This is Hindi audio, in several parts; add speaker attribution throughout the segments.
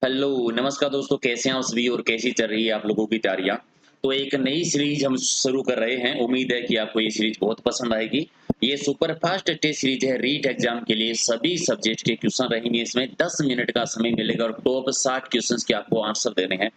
Speaker 1: हेलो, नमस्कार दोस्तों, कैसे हैं आप सभी और कैसी चल रही है आप लोगों की तैयारियां। तो एक नई सीरीज हम शुरू कर रहे हैं। उम्मीद है कि आपको ये सीरीज बहुत पसंद आएगी। ये सुपर फास्ट टेस्ट सीरीज है। रीट एग्जाम के लिए सभी सब्जेक्ट के क्वेश्चन रहेंगे। इसमें 10 मिनट का समय मिलेगा और टॉप 60 क्वेश्चंस के आपको आंसर देने हैं।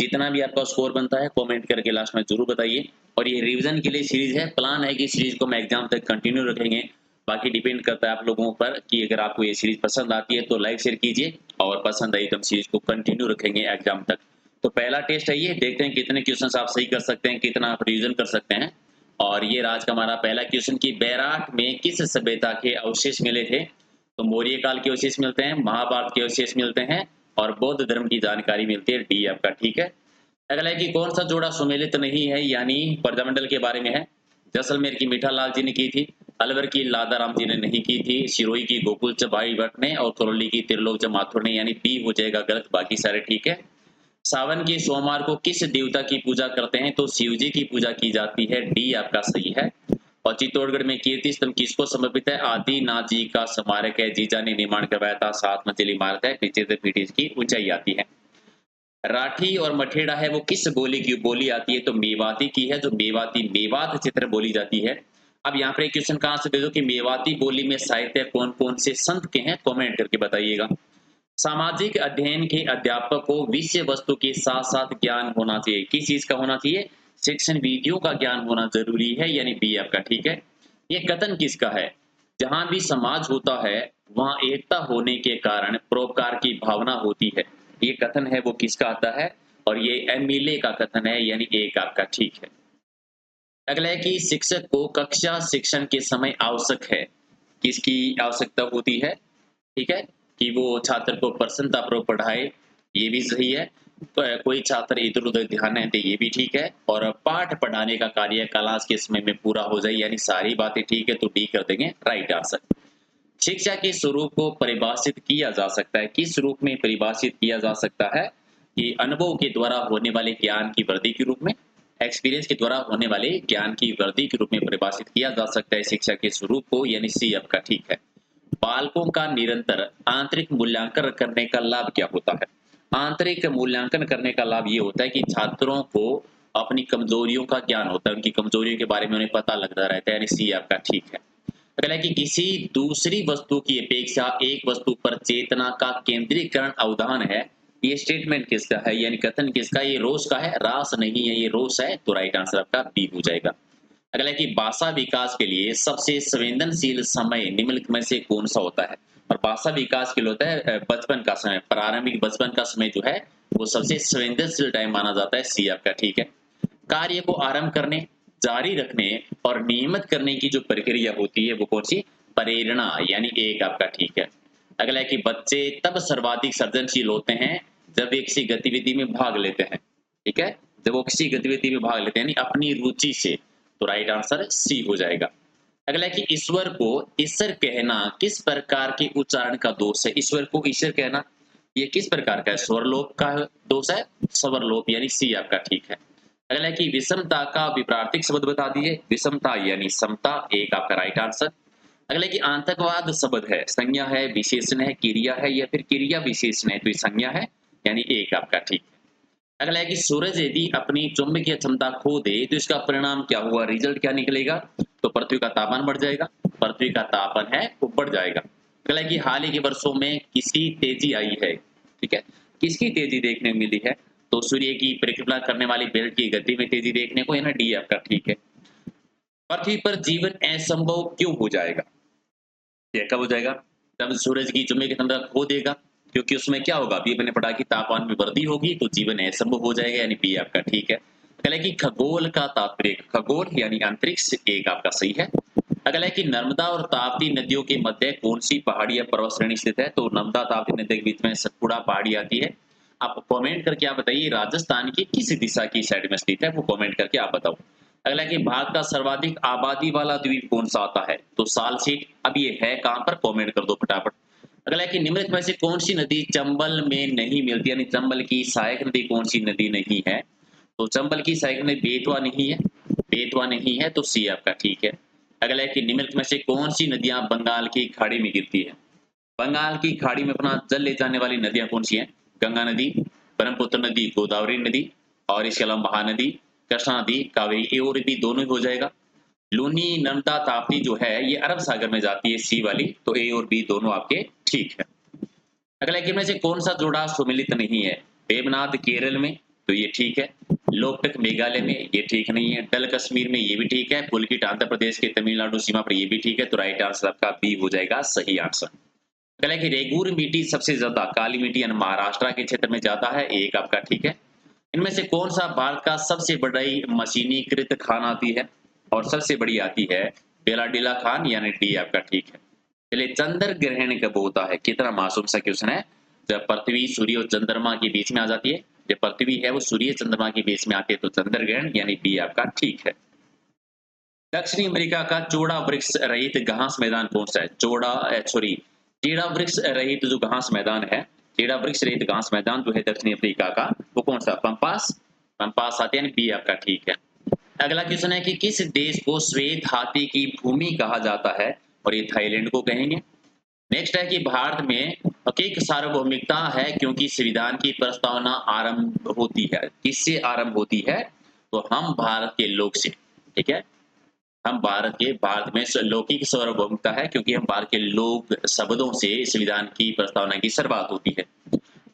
Speaker 1: जितना भी आपका स्कोर बनता है कमेंट करके लास्ट में जरूर बताइए। और ये रिवीजन के लिए सीरीज है। प्लान है कि सीरीज को हम एग्जाम तक कंटिन्यू रखेंगे। बाकी डिपेंड करता है आप लोगों पर कि अगर आपको ये सीरीज पसंद आती है तो लाइक शेयर कीजिए, और पसंद आई तो हम सीरीज को कंटिन्यू रखेंगे एग्जाम तक। तो पहला टेस्ट है ये, देखते हैं कितने क्वेश्चंस आप सही कर सकते हैं, कितना आप रिवीजन कर सकते हैं। और ये आज का हमारा पहला क्वेश्चन कि बैराठ में किस सभ्यता के अवशेष मिले थे। तो मौर्य काल के अवशेष मिलते हैं, महाभारत के अवशेष मिलते हैं, और बौद्ध धर्म की जानकारी मिलती है। डी आपका ठीक है। अगला है कि कौन सा जोड़ा सुमेलित नहीं है, यानी प्रजामंडल के बारे में है। जैसलमेर की मीठालाल जी ने की थी, अलवर की लादाराम जी ने नहीं की थी, सिरोही की गोकुल च भाई भट्ट ने, और करौली की त्रिलोक च माथुर ने, यानी बी हो जाएगा गलत, बाकी सारे ठीक है। सावन के सोमवार को किस देवता की पूजा करते हैं। तो शिव जी की पूजा की जाती है। डी आपका सही है। और चित्तौड़गढ़ में कीर्ति स्तंभ किसको समर्पित है। आदिनाथ जी का स्मारक है। जीजा ने निर्माण करवाया था। 7 मंजिली इमारत है, नीचे से फीट इसकी ऊंचाई आती है। राठी और मठेड़ा है वो किस बोली की बोली आती है। तो मेवाती की है, जो मेवाती मेवात चित्र बोली जाती है। अब यहाँ पर एक क्वेश्चन कहाँ से दे दो कि मेवाती बोली में साहित्य कौन कौन से संत के हैं, कमेंट करके बताइएगा। सामाजिक अध्ययन के अध्यापक को विषय वस्तु के साथ साथ ज्ञान होना चाहिए। किस चीज का होना चाहिए। शिक्षण विधियों का ज्ञान होना जरूरी है, यानी बी आपका ठीक है। ये कथन किसका है। जहां भी समाज होता है वहां एकता होने के कारण परोपकार की भावना होती है। ये कथन है वो किसका आता है, और ये एमिले का कथन है, यानी एक आपका ठीक है। अगला है कि शिक्षक को कक्षा शिक्षण के समय आवश्यक है। किसकी आवश्यकता होती है। ठीक है, कि वो छात्र को प्रसन्नतापूर्वक पढ़ाए, ये भी सही है। कोई छात्र इधर-उधर ध्यान न दे, ये भी ठीक है। और पाठ पढ़ाने का कार्य क्लास के समय में पूरा हो जाए, यानी सारी बातें ठीक है, तो डी कर देंगे राइट आंसर। शिक्षा के स्वरूप को परिभाषित किया जा सकता है। किस रूप में परिभाषित किया जा सकता है। कि अनुभव के द्वारा होने वाले ज्ञान की वृद्धि के रूप में, एक्सपीरियंस के द्वारा होने वाले ज्ञान की वृद्धि के रूप में परिभाषित किया जा सकता है शिक्षा के स्वरूप को, यानी सी आपका ठीक है। बालकों का निरंतर आंतरिक मूल्यांकन करने का लाभ क्या होता है। आंतरिक मूल्यांकन करने का लाभ ये होता है कि छात्रों को अपनी कमजोरियों का ज्ञान होता है, उनकी कमजोरियों के बारे में उन्हें पता लगता रहता है, यानी सी आपका ठीक है। अगला है कि किसी दूसरी वस्तु की अपेक्षा एक वस्तु पर चेतना का केंद्रीकरण अवधान है। ये स्टेटमेंट किसका है, यानी कथन किसका। ये रोस का है, रास नहीं है, ये रोस है, तो राइट आंसर आपका बी हो जाएगा। अगला है कि भाषा विकास के लिए सबसे संवेदनशील समय निम्नलिखित में से कौन सा होता है। और भाषा विकास के लिए होता है बचपन का समय, प्रारंभिक बचपन का समय जो है वो सबसे संवेदनशील टाइम माना जाता है। सी आपका ठीक है। कार्य को आरंभ करने, जारी रखने और नियमित करने की जो प्रक्रिया होती है वो कौन सी। प्रेरणा, यानी एक आपका ठीक है। अगला है कि बच्चे तब सर्वाधिक सृजनशील होते हैं जब वे किसी गतिविधि में भाग लेते हैं। ठीक है, जब वो किसी गतिविधि में भाग लेते हैं, यानी अपनी रुचि से, तो राइट आंसर सी हो जाएगा। अगला है कि ईश्वर को ईश्वर कहना किस प्रकार के उच्चारण का दोष है। ईश्वर को ईश्वर कहना ये किस प्रकार का है। स्वरलोप का दोष है, स्वरलोप, यानी सी आपका ठीक है। अगला है कि विषमता का विपरीत शब्द बता दीजिए। विषमता यानी समता, एक आपका राइट आंसर। अगला है कि आतंकवाद शब्द है, संज्ञा है, विशेषण है, क्रिया है, या फिर क्रिया विशेषण है, तो ये संज्ञा है, यानी एक आपका ठीक है। अगला है कि सूरज यदि अपनी चुंबकीय क्षमता खो दे तो इसका परिणाम क्या हुआ, रिजल्ट क्या निकलेगा। तो पृथ्वी का तापमान बढ़ जाएगा, पृथ्वी का तापमान है वो बढ़ जाएगा। अगला है कि हाल ही के वर्षों में किसकी तेजी आई है। ठीक है, किसकी तेजी देखने को मिली है। तो सूर्य की परिक्रमा करने वाली बेल्ट की गति में तेजी देखने को, है ना, डी आपका ठीक है। पृथ्वी पर जीवन असंभव क्यों हो जाएगा। ये कब हो जाएगा, जब सूरज की चुंबकीय क्षमता खो देगा। क्योंकि उसमें क्या होगा, अभी मैंने पढ़ा कि तापमान में वृद्धि होगी तो जीवन असंभव हो जाएगा, यानी बी आपका ठीक है। अगला है कि खगोल का तात्पर्य, खगोल यानी अंतरिक्ष, एक आपका सही है। अगला है कि नर्मदा और ताप्ती नदियों के मध्य कौन सी पहाड़ी या पर्वत श्रेणी स्थित है। तो नर्मदा ताप्ती नदी के बीच में सतपुड़ा पहाड़ी आती है। आप कमेंट करके आप बताइए राजस्थान की किस दिशा की साइड में स्थित है, वो कमेंट करके आप बताओ। अगला है कि भारत का सर्वाधिक आबादी वाला द्वीप कौन सा आता है। तो साल सीट, अब ये है कहां पर, कमेंट कर दो फटाफट। अगला है कि निम्नलिखित में से कौन सी नदी चंबल में नहीं मिलती, यानी चंबल की सहायक नदी कौन सी नदी नहीं है। तो चंबल की सहायक नदी बेतवा नहीं है, बेतवा नहीं है, तो सी आपका ठीक है। अगला है कि निम्नलिखित में से कौन सी नदियां बंगाल की खाड़ी में गिरती है। बंगाल की खाड़ी में अपना जल ले जाने वाली नदियां कौन सी हैं। गंगा नदी, ब्रह्मपुत्र नदी, गोदावरी नदी और इसके अलावा महानदी, कृष्णा नदी, कावेरी, ये और भी दोनों ही हो जाएगा। लूनी, नर्मदा, ताप्ती जो है ये अरब सागर में जाती है, सी वाली, तो ए और बी दोनों आपके ठीक है। अगला कि में से कौन सा जोड़ा सुमेलित नहीं है? देवनाथ केरल में, तो ये ठीक है। लोकटक मेघालय में, ये ठीक नहीं है। डल कश्मीर में, ये भी ठीक है। पुलकित आंध्र प्रदेश के तमिलनाडु सीमा पर, ये भी ठीक है। तो राइट आंसर आपका बी हो जाएगा सही आंसर। अगला कि रेगुर मिट्टी सबसे ज्यादा काली मिट्टी यानी महाराष्ट्र के क्षेत्र में जाता है, एक आपका ठीक है। इनमें से कौन सा भारत का सबसे बड़ी मशीनीकृत खान आती है? और सबसे बड़ी आती है बेलाडीला खान यानी डी आपका ठीक है। चलिए, चंद्र ग्रहण कब होता है? कितना मासूम सा क्वेश्चन है। जब पृथ्वी सूर्य और चंद्रमा के बीच में आ जाती है, जब पृथ्वी है वो सूर्य चंद्रमा के बीच में आती है, तो चंद्र ग्रहण यानी बी आपका ठीक है। दक्षिणी अमेरिका का चौड़ा वृक्ष रहित घास मैदान कौन सा है? चीड़ा वृक्ष रहित जो घास मैदान है, चीड़ा वृक्ष रहित घास मैदान जो है दक्षिणी अफ्रीका का, वो कौन सा? पंपास। पंपास आते हैं, बी आपका ठीक है। अगला क्वेश्चन है कि किस देश को श्वेत हाथी की भूमि कहा जाता है? और ये थाईलैंड को कहेंगे। नेक्स्ट है कि भारत में हकीक सार्वभौमिकता है क्योंकि संविधान की प्रस्तावना आरंभ होती है, किससे आरंभ होती है? तो हम भारत के लोग से, ठीक है। हम भारत में लौकिक सार्वभौमिकता है क्योंकि हम भारत के लोक शब्दों से संविधान की प्रस्तावना की शुरुआत होती है।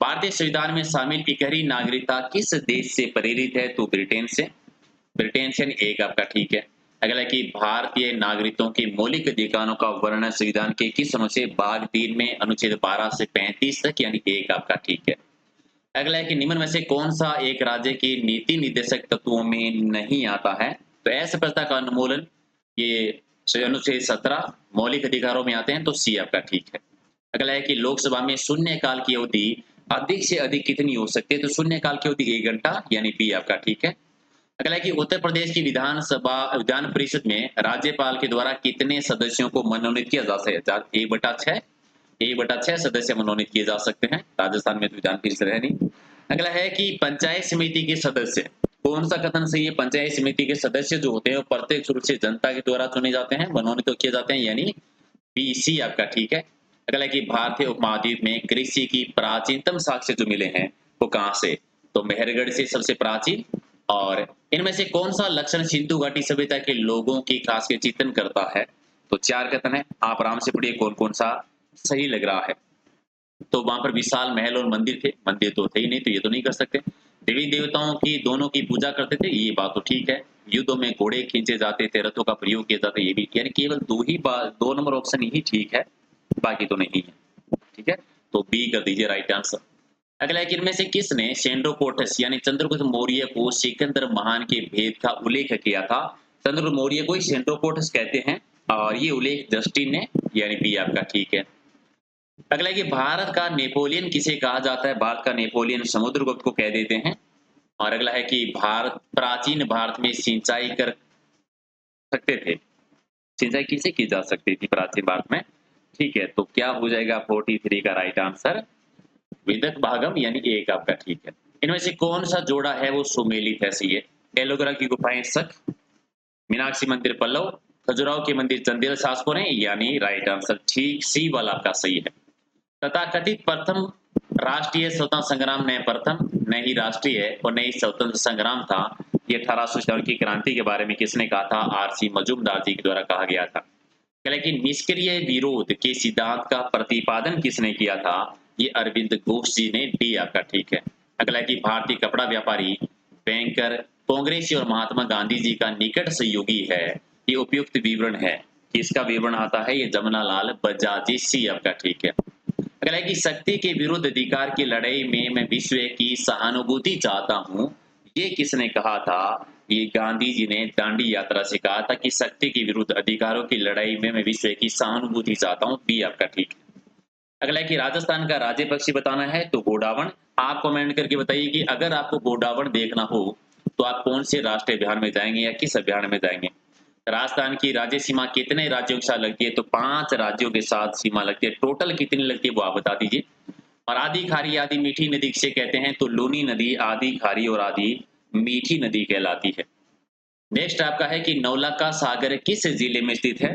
Speaker 1: भारतीय संविधान में शामिल इकहरी नागरिकता किस देश से प्रेरित है? तो ब्रिटेन से। ब्रिटेन से एक आपका ठीक है। अगला कि भारतीय नागरिकों के मौलिक अधिकारों का वर्णन संविधान के किस अनुच्छेद भाग 3 में अनुच्छेद 12 से 35 तक यानी एक आपका ठीक है। अगला है कि निम्न में से कौन सा एक राज्य की नीति निर्देशक तत्वों में नहीं आता है? तो असभ्यता का उन्मूलन ये अनुच्छेद 17 मौलिक अधिकारों में आते हैं, तो सी आपका ठीक है। अगला है कि लोकसभा में शून्यकाल की अवधि अधिक से अधिक कितनी हो सकती है? तो शून्यकाल की अवधि 1 घंटा यानी बी आपका ठीक है। अगला है कि उत्तर प्रदेश की विधान परिषद में राज्यपाल के द्वारा कितने सदस्यों को मनोनीत किया जा सकता है? 1/6 सदस्य मनोनीत किए जा सकते हैं। राजस्थान में तो विधान परिषद है नहीं। अगला है कि पंचायत समिति के सदस्य, कौन सा कथन सही है? पंचायत समिति के सदस्य जो होते हैं वो प्रत्यक्ष रूप से जनता के द्वारा चुने जाते हैं, मनोनीत तो किए जाते हैं, यानी बी सी आपका ठीक है। अगला है कि भारतीय उपमहाद्वीप में कृषि की प्राचीनतम साक्ष्य जो मिले हैं वो कहाँ से? तो मेहरगढ़ से सबसे प्राचीन। और इनमें से कौन सा लक्षण सिंधु घाटी सभ्यता के लोगों की खास के चित्रण करता है? तो 4 कथन है, आप आराम से पढ़िए कौन कौन सा सही लग रहा है। तो वहां पर विशाल महल और मंदिर थे, मंदिर तो थे ही नहीं, तो ये तो नहीं कर सकते। देवी देवताओं की दोनों की पूजा करते थे, ये बात तो ठीक है। युद्धों में घोड़े खींचे जाते थे, रथों का प्रयोग किया जाता है, ये भी, यानी केवल दो नंबर ऑप्शन ही ठीक है, बाकी तो नहीं है। ठीक है, तो बी कर दीजिए राइट आंसर। अगला है कि इनमें से किसने सेंड्रोकोटस यानी चंद्रगुप्त मौर्य को सिकंदर महान के भेद का उल्लेख किया था? चंद्रगुप्त मौर्य को ही सेंड्रोकोटस कहते हैं और ये उल्लेख जस्टिन ने, यानी बी आपका ठीक है। अगला है कि भारत का नेपोलियन किसे कहा जाता है? भारत का नेपोलियन समुद्रगुप्त को कह देते हैं। और अगला है कि प्राचीन भारत में सिंचाई कर सकते थे, सिंचाई किसे की जा सकती थी प्राचीन भारत में? ठीक है, तो क्या हो जाएगा 43 का राइट आंसर? विदक भागम यानी एक आपका ठीक है। इनमें से कौन सा जोड़ा है वो सुमेलित है? सही है। एलोगरा की गुफाएं शक, मीनाक्षी मंदिर पल्लव, खजुराहो के मंदिर चंदेल शासकों ने, यानी राइट आंसर ठीक सी वाला आपका सही है। तथाकथित प्रथम राष्ट्रीय स्वतंत्रता संग्राम न प्रथम न ही राष्ट्रीय और न ही स्वतंत्र संग्राम था, ये 1857 की क्रांति के बारे में किसने कहा था? आरसी मजूमदार जी के द्वारा कहा गया था। लेकिन निष्क्रिय विरोध के सिद्धांत का प्रतिपादन किसने किया था? ये अरविंद घोष जी ने, डी आपका ठीक है। अगला है कि भारतीय कपड़ा व्यापारी बैंकर कांग्रेसी और महात्मा गांधी जी का निकट सहयोगी है, ये उपयुक्त विवरण है, किसका विवरण आता है? ये जमनालाल बजाज जी, सी आपका ठीक है। अगला है कि शक्ति के विरुद्ध अधिकार की लड़ाई में मैं विश्व की सहानुभूति चाहता हूँ, ये किसने कहा था? ये गांधी जी ने दांडी यात्रा से कहा था कि शक्ति के विरुद्ध अधिकारों की लड़ाई में मैं विश्व की सहानुभूति चाहता हूँ, बी आपका ठीक है। अगला है कि राजस्थान का राज्य पक्षी बताना है, तो गोडावण। आप कमेंट करके बताइए कि अगर आपको गोडावण देखना हो तो आप कौन से राष्ट्रीय अभियान में जाएंगे या किस अभियान में जाएंगे? राजस्थान की राज्य सीमा कितने राज्यों के साथ लगती है? तो 5 राज्यों के साथ सीमा लगती है। टोटल कितनी लगती है वो आप बता दीजिए। और आधी खारी आधी मीठी नदी किसे कहते हैं? तो लूनी नदी आधी खारी और आधी मीठी नदी कहलाती है। नेक्स्ट आपका है कि नौलखा सागर किस जिले में स्थित है?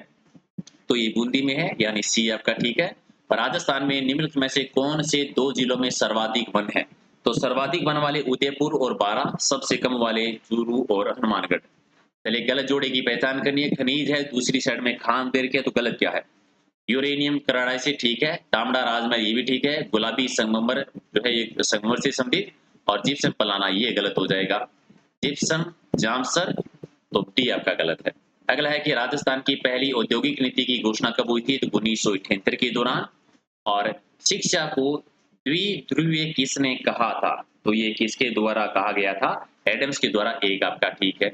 Speaker 1: तो ये बूंदी में है, यानी सी आपका ठीक है। राजस्थान में निम्नलिखित में से कौन से 2 जिलों में सर्वाधिक वन है? तो सर्वाधिक वन वाले उदयपुर और बारां, सबसे कम वाले चूरू और हनुमानगढ़। चलिए गलत जोड़े की पहचान करनी है। खनिज है, दूसरी साइड में खान दे रखी है, तो गलत क्या है? यूरेनियम कराइट ठीक है, तांबड़ा राजमहल ये भी ठीक है, गुलाबी संगमरमर जो है ये संगमरमर से संबंधित, और जिप्सम पलाना ये गलत हो जाएगा। जिप्सम जामसर, तो डी आपका गलत है। अगला है कि राजस्थान की पहली औद्योगिक नीति की घोषणा कब हुई थी? तो 1978 के दौरान। और शिक्षा को द्विध्रुवीय किसने कहा था? तो ये किसके द्वारा कहा गया था? एडम्स के द्वारा, एक आपका ठीक है।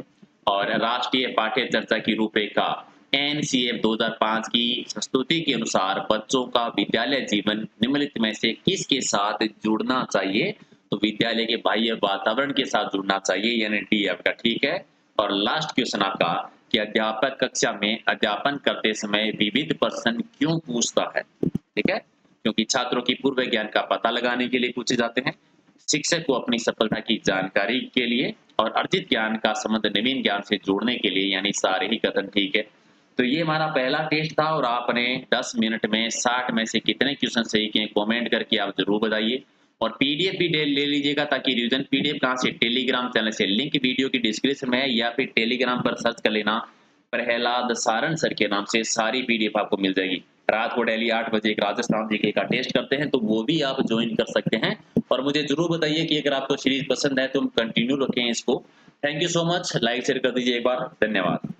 Speaker 1: और राष्ट्रीय पाठ्य चर्चा की रूपरेखा एनसीएफ 2005 की संस्तुति के अनुसार बच्चों का विद्यालय जीवन निम्नलिखित में से किसके साथ जुड़ना चाहिए? तो विद्यालय के बाह्य वातावरण के साथ जुड़ना चाहिए, यानी डी आपका ठीक है। और लास्ट क्वेश्चन आपका कि अध्यापक कक्षा में अध्यापन करते समय विविध प्रश्न क्यों पूछता है? ठीक है, क्योंकि छात्रों की पूर्व ज्ञान का पता लगाने के लिए पूछे जाते हैं, शिक्षक को अपनी सफलता की जानकारी के लिए, और अर्जित ज्ञान का संबंध नवीन ज्ञान से जोड़ने के लिए, यानी सारे ही कथन ठीक है। तो ये हमारा पहला टेस्ट था और आपने 10 मिनट में 60 में से कितने क्वेश्चन सही किए कमेंट करके आप जरूर बताइए। और पीडीएफ भी ले लीजिएगा, ताकि रिवीजन पीडीएफ कहाँ से? टेलीग्राम चैनल से, लिंक वीडियो की डिस्क्रिप्शन में है, या फिर टेलीग्राम पर सर्च कर लेना प्रहलाद सारंग सर के नाम से, सारी पीडीएफ आपको मिल जाएगी। रात को डेली 8 बजे एक राजस्थान जीके का टेस्ट करते हैं, तो वो भी आप ज्वाइन कर सकते हैं। और मुझे जरूर बताइए कि अगर आपको सीरीज पसंद है तो हम कंटिन्यू रखें इसको। Thank you so much, like share कर दीजिए एक बार, धन्यवाद।